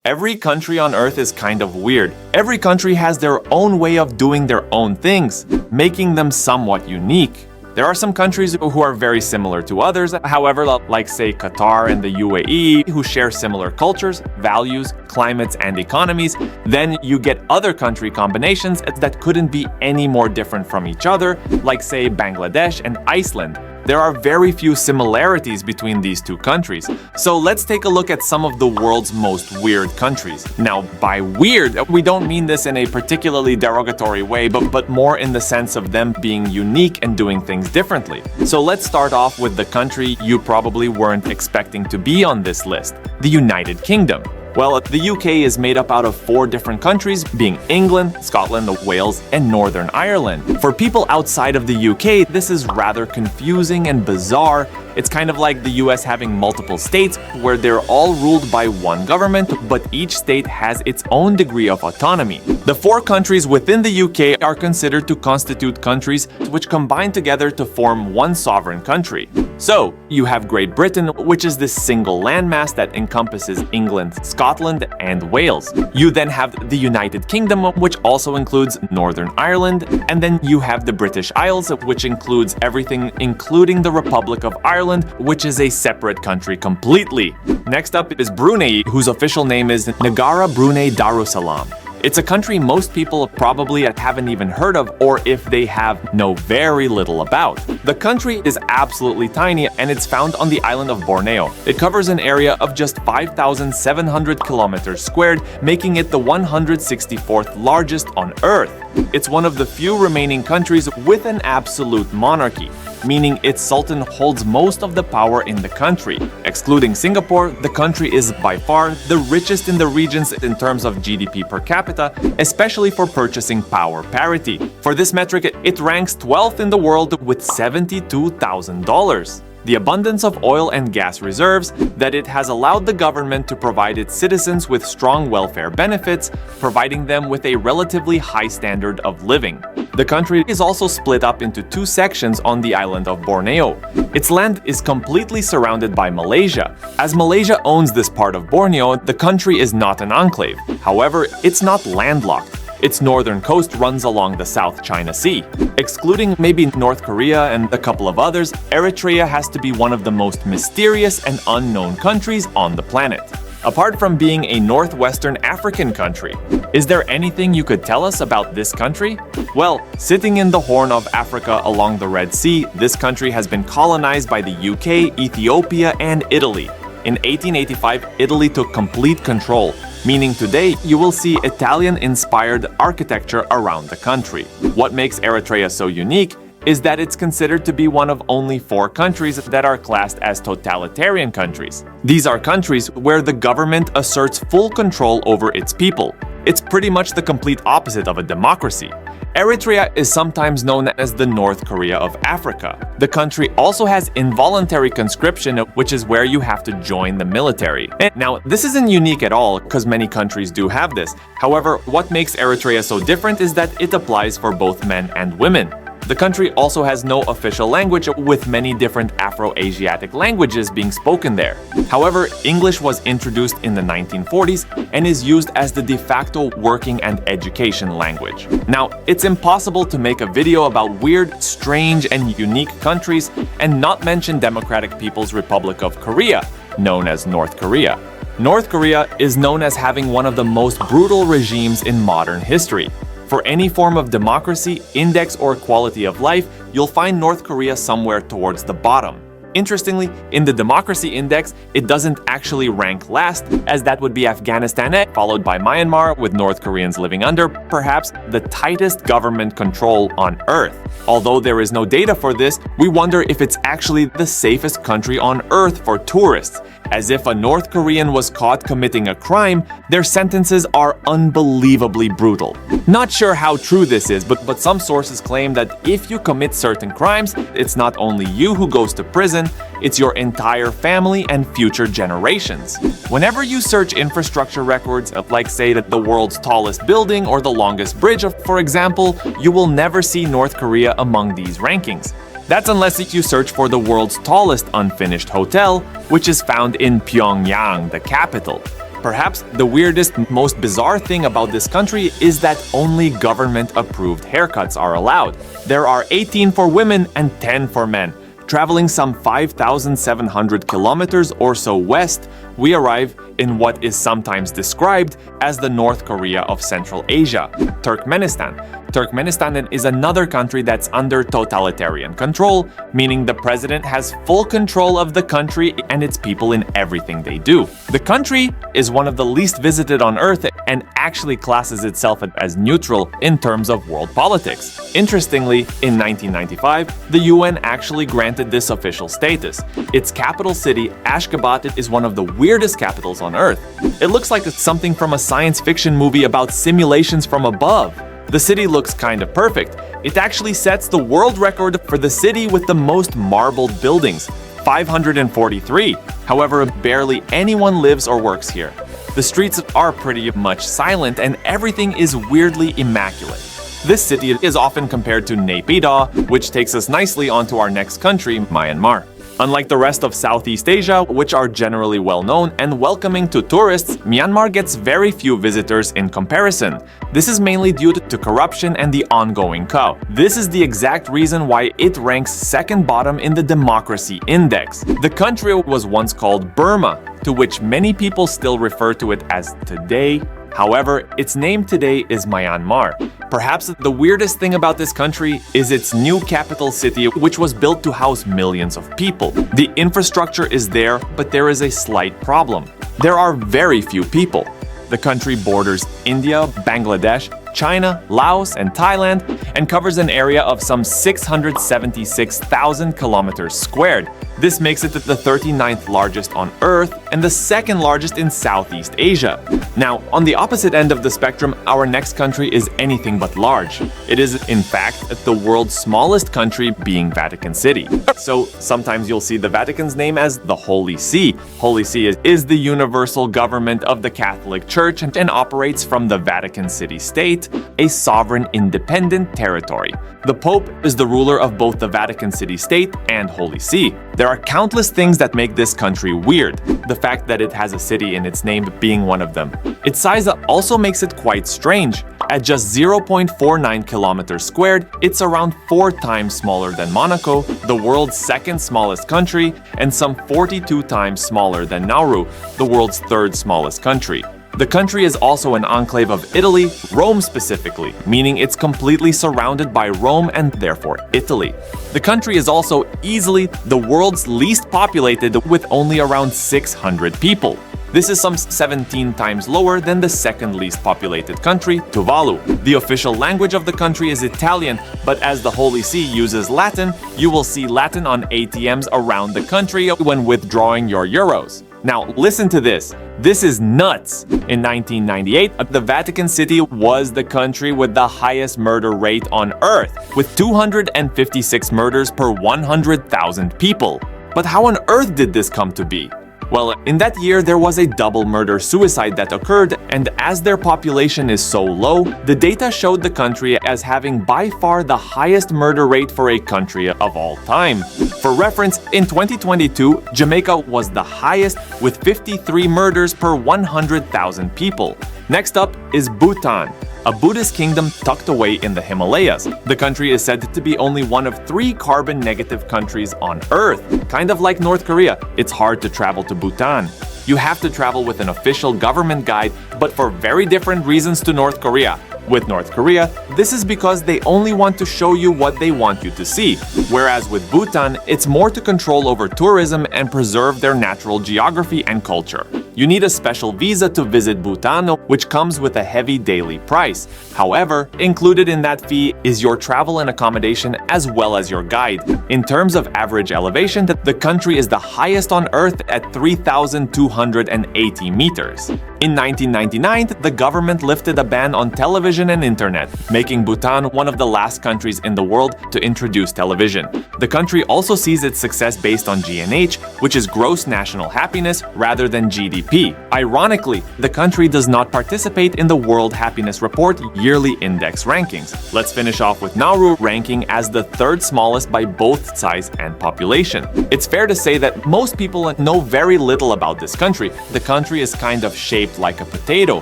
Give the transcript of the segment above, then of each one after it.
Every country on Earth is kind of weird. Every country has their own way of doing their own things, making them somewhat unique. There are some countries who are very similar to others, however, like say Qatar and the UAE, who share similar cultures, values, climates, and economies. Then you get other country combinations that couldn't be any more different from each other, like say Bangladesh and Iceland. There are very few similarities between these two countries. So let's take a look at some of the world's most weird countries. Now, by weird, we don't mean this in a particularly derogatory way, but more in the sense of them being unique and doing things differently. So let's start off with the country you probably weren't expecting to be on this list, the United Kingdom. Well, the UK is made up out of 4 different countries, being England, Scotland, Wales, and Northern Ireland. For people outside of the UK, this is rather confusing and bizarre. It's kind of like the US having multiple states where they're all ruled by one government, but each state has its own degree of autonomy. The 4 countries within the UK are considered to constitute countries which combine together to form one sovereign country. So, you have Great Britain, which is this single landmass that encompasses England, Scotland, and Wales. You then have the United Kingdom, which also includes Northern Ireland, and then you have the British Isles, which includes everything including the Republic of Ireland, which is a separate country completely. Next up is Brunei, whose official name is Negara Brunei Darussalam. It's a country most people probably haven't even heard of, or if they have, know very little about. The country is absolutely tiny and it's found on the island of Borneo. It covers an area of just 5,700 kilometers squared, making it the 164th largest on Earth. It's one of the few remaining countries with an absolute monarchy, meaning its sultan holds most of the power in the country. Excluding Singapore, the country is by far the richest in the regions in terms of GDP per capita, especially for purchasing power parity. For this metric, it ranks 12th in the world with $72,000. The abundance of oil and gas reserves that it has allowed the government to provide its citizens with strong welfare benefits, providing them with a relatively high standard of living. The country is also split up into 2 sections on the island of Borneo. Its land is completely surrounded by Malaysia. As Malaysia owns this part of Borneo, the country is not an enclave. However, it's not landlocked. Its northern coast runs along the South China Sea. Excluding maybe North Korea and a couple of others, Eritrea has to be one of the most mysterious and unknown countries on the planet. Apart from being a northwestern African country, is there anything you could tell us about this country? Well, sitting in the Horn of Africa along the Red Sea, this country has been colonized by the UK, Ethiopia, and Italy. In 1885, Italy took complete control, meaning today you will see Italian-inspired architecture around the country. What makes Eritrea so unique is that it's considered to be one of only 4 countries that are classed as totalitarian countries. These are countries where the government asserts full control over its people. It's pretty much the complete opposite of a democracy. Eritrea is sometimes known as the North Korea of Africa. The country also has involuntary conscription, which is where you have to join the military. And now, this isn't unique at all, because many countries do have this. However, what makes Eritrea so different is that it applies for both men and women. The country also has no official language, with many different Afro-Asiatic languages being spoken there. However, English was introduced in the 1940s and is used as the de facto working and education language. Now, it's impossible to make a video about weird, strange, and unique countries and not mention Democratic People's Republic of Korea, known as North Korea. North Korea is known as having one of the most brutal regimes in modern history. For any form of democracy, index, or quality of life, you'll find North Korea somewhere towards the bottom. Interestingly, in the democracy index, it doesn't actually rank last, as that would be Afghanistan, followed by Myanmar, with North Koreans living under perhaps the tightest government control on Earth. Although there is no data for this, we wonder if it's actually the safest country on Earth for tourists. As if a North Korean was caught committing a crime, their sentences are unbelievably brutal. Not sure how true this is, but some sources claim that if you commit certain crimes, it's not only you who goes to prison, it's your entire family and future generations. Whenever you search infrastructure records, like say that the world's tallest building or the longest bridge, for example, you will never see North Korea among these rankings. That's unless you search for the world's tallest unfinished hotel, which is found in Pyongyang, the capital. Perhaps the weirdest, most bizarre thing about this country is that only government-approved haircuts are allowed. There are 18 for women and 10 for men. Traveling some 5,700 kilometers or so west, we arrive in what is sometimes described as the North Korea of Central Asia, Turkmenistan. Turkmenistan is another country that's under totalitarian control, meaning the president has full control of the country and its people in everything they do. The country is one of the least visited on Earth and actually classes itself as neutral in terms of world politics. Interestingly, in 1995, the UN actually granted this official status. Its capital city, Ashgabat, is one of the weirdest capitals on Earth. It looks like it's something from a science fiction movie about simulations from above. The city looks kind of perfect. It actually sets the world record for the city with the most marbled buildings, 543. However, barely anyone lives or works here. The streets are pretty much silent and everything is weirdly immaculate. This city is often compared to Naypyidaw, which takes us nicely onto our next country, Myanmar. Unlike the rest of Southeast Asia, which are generally well-known and welcoming to tourists, Myanmar gets very few visitors in comparison. This is mainly due to corruption and the ongoing coup. This is the exact reason why it ranks second bottom in the Democracy Index. The country was once called Burma, to which many people still refer to it as today. However, its name today is Myanmar. Perhaps the weirdest thing about this country is its new capital city, which was built to house millions of people. The infrastructure is there, but there is a slight problem. There are very few people. The country borders India, Bangladesh, China, Laos, and Thailand, and covers an area of some 676,000 kilometers squared. This makes it the 39th largest on Earth and the second largest in Southeast Asia. Now, on the opposite end of the spectrum, our next country is anything but large. It is, in fact, the world's smallest country, being Vatican City. So, sometimes you'll see the Vatican's name as the Holy See. Holy See is the universal government of the Catholic Church and operates from the Vatican City State, a sovereign independent territory. The Pope is the ruler of both the Vatican City State and Holy See. There are countless things that make this country weird, the fact that it has a city in its name being one of them. Its size also makes it quite strange. At just 0.49 kilometers squared, it's around 4 times smaller than Monaco, the world's second smallest country, and some 42 times smaller than Nauru, the world's third smallest country. The country is also an enclave of Italy, Rome specifically, meaning it's completely surrounded by Rome and therefore Italy. The country is also easily the world's least populated with only around 600 people. This is some 17 times lower than the second least populated country, Tuvalu. The official language of the country is Italian, but as the Holy See uses Latin, you will see Latin on ATMs around the country when withdrawing your euros. Now, listen to this. This is nuts. In 1998, the Vatican City was the country with the highest murder rate on Earth, with 256 murders per 100,000 people. But how on earth did this come to be? Well, in that year, there was a double murder-suicide that occurred, and as their population is so low, the data showed the country as having by far the highest murder rate for a country of all time. For reference, in 2022, Jamaica was the highest with 53 murders per 100,000 people. Next up is Bhutan, a Buddhist kingdom tucked away in the Himalayas. The country is said to be only one of 3 carbon-negative countries on Earth. Kind of like North Korea, it's hard to travel to Bhutan. You have to travel with an official government guide, but for very different reasons to North Korea. With North Korea, this is because they only want to show you what they want you to see. Whereas with Bhutan, it's more to control over tourism and preserve their natural geography and culture. You need a special visa to visit Bhutan, which comes with a heavy daily price. However, included in that fee is your travel and accommodation as well as your guide. In terms of average elevation, the country is the highest on Earth at 3,280 meters. In 1999, the government lifted a ban on television television and internet, making Bhutan one of the last countries in the world to introduce television. The country also sees its success based on GNH, which is gross national happiness, rather than GDP. Ironically, the country does not participate in the World Happiness Report yearly index rankings. Let's finish off with Nauru ranking as the third smallest by both size and population. It's fair to say that most people know very little about this country. The country is kind of shaped like a potato.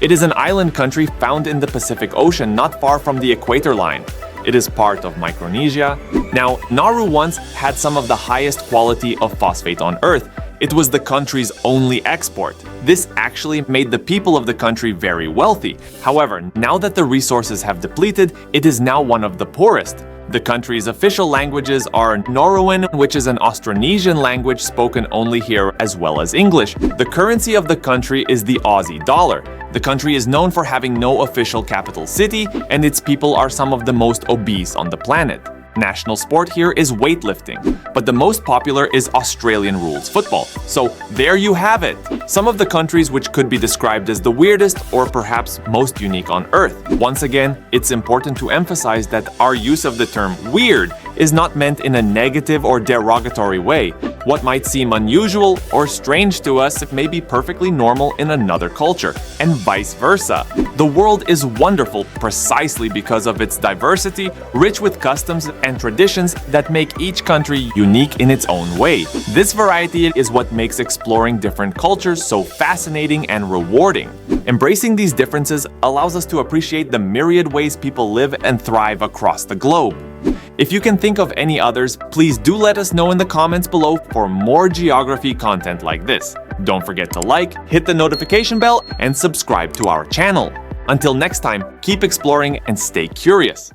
It is an island country found in the Pacific Ocean, not far from the equator line. It is part of Micronesia. Now, Nauru once had some of the highest quality of phosphate on Earth. It was the country's only export. This actually made the people of the country very wealthy. However, now that the resources have depleted, it is now one of the poorest. The country's official languages are Nauruan, which is an Austronesian language spoken only here, as well as English. The currency of the country is the Aussie dollar. The country is known for having no official capital city, and its people are some of the most obese on the planet. National sport here is weightlifting, but the most popular is Australian rules football. So there you have it! Some of the countries which could be described as the weirdest or perhaps most unique on Earth. Once again, it's important to emphasize that our use of the term weird is not meant in a negative or derogatory way. What might seem unusual or strange to us may be perfectly normal in another culture, and vice versa. The world is wonderful precisely because of its diversity, rich with customs and traditions that make each country unique in its own way. This variety is what makes exploring different cultures so fascinating and rewarding. Embracing these differences allows us to appreciate the myriad ways people live and thrive across the globe. If you can think of any others, please do let us know in the comments below for more geography content like this. Don't forget to like, hit the notification bell, and subscribe to our channel. Until next time, keep exploring and stay curious.